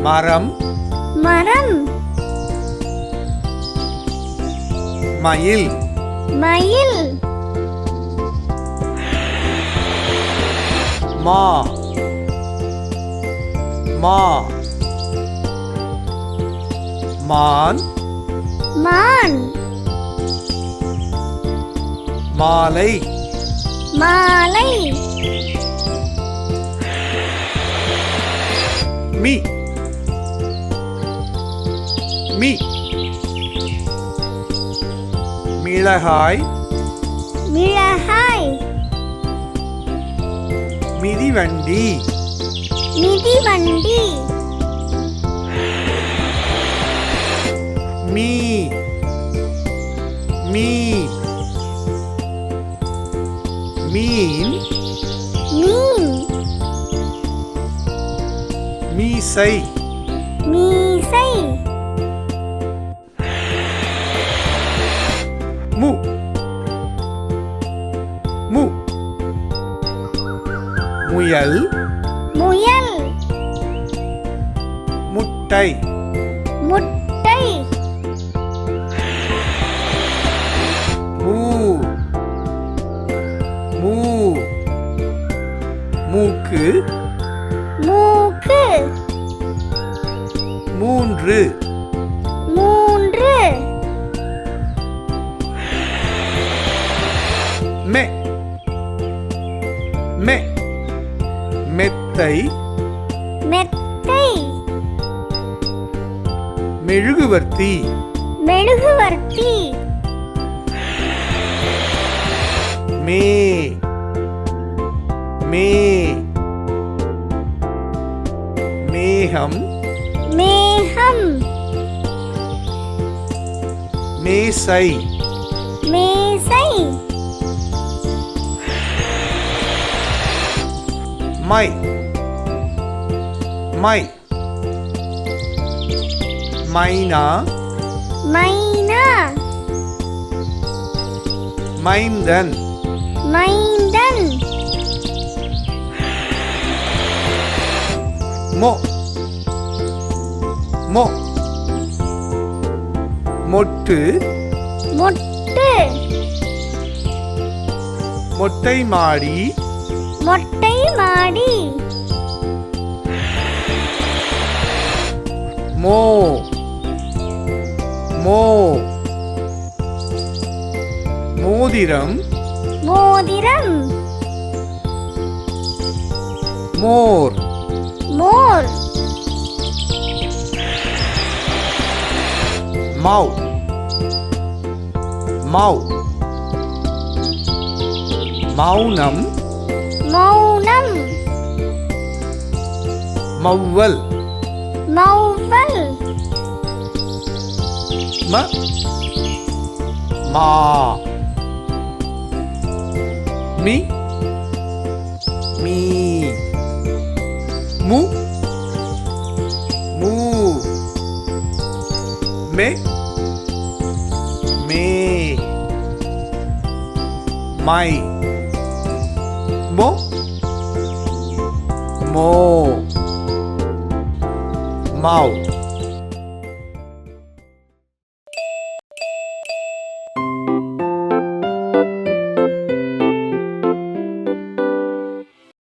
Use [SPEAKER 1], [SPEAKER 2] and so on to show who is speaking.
[SPEAKER 1] மரம்
[SPEAKER 2] மரம்
[SPEAKER 1] மயில்
[SPEAKER 2] மயில்
[SPEAKER 1] மா மா மான்
[SPEAKER 2] மான்
[SPEAKER 1] மாலை
[SPEAKER 2] மாலை
[SPEAKER 1] மீ மீ மிளகாய்
[SPEAKER 2] மிளகாய்
[SPEAKER 1] மிதிவண்டி
[SPEAKER 2] மிதிவண்டி
[SPEAKER 1] மீ மீ மீன்
[SPEAKER 2] மீன்
[SPEAKER 1] மீசை
[SPEAKER 2] மீசை
[SPEAKER 1] மு மு முயல்
[SPEAKER 2] முயல்
[SPEAKER 1] முட்டை
[SPEAKER 2] முட்டை
[SPEAKER 1] மூ மூ மூக்கு
[SPEAKER 2] மூக்கு
[SPEAKER 1] மூன்று
[SPEAKER 2] மூன்று
[SPEAKER 1] மெ மெ மெத்தை
[SPEAKER 2] மெத்தை
[SPEAKER 1] மெழுகுவர்த்தி
[SPEAKER 2] மெழுகுவர்த்தி
[SPEAKER 1] மே மே மேகம்
[SPEAKER 2] மேகம்
[SPEAKER 1] மேசை
[SPEAKER 2] மேசை
[SPEAKER 1] மை மை மைனா
[SPEAKER 2] மைனா
[SPEAKER 1] மைந்தன்
[SPEAKER 2] மைந்தன்
[SPEAKER 1] மொ மொ மொட்டு
[SPEAKER 2] மொட்டு
[SPEAKER 1] மொட்டை மாடி
[SPEAKER 2] மொட்டை மாடி
[SPEAKER 1] மோ மோ மோதிரம்
[SPEAKER 2] மோதிரம்
[SPEAKER 1] மோர்
[SPEAKER 2] மோர்
[SPEAKER 1] மௌ மௌ மௌனம்
[SPEAKER 2] மௌனம்
[SPEAKER 1] மௌவல்
[SPEAKER 2] மௌவல்
[SPEAKER 1] ம மா மி மீ மு மூ மே மே மை மோ மோ மௌ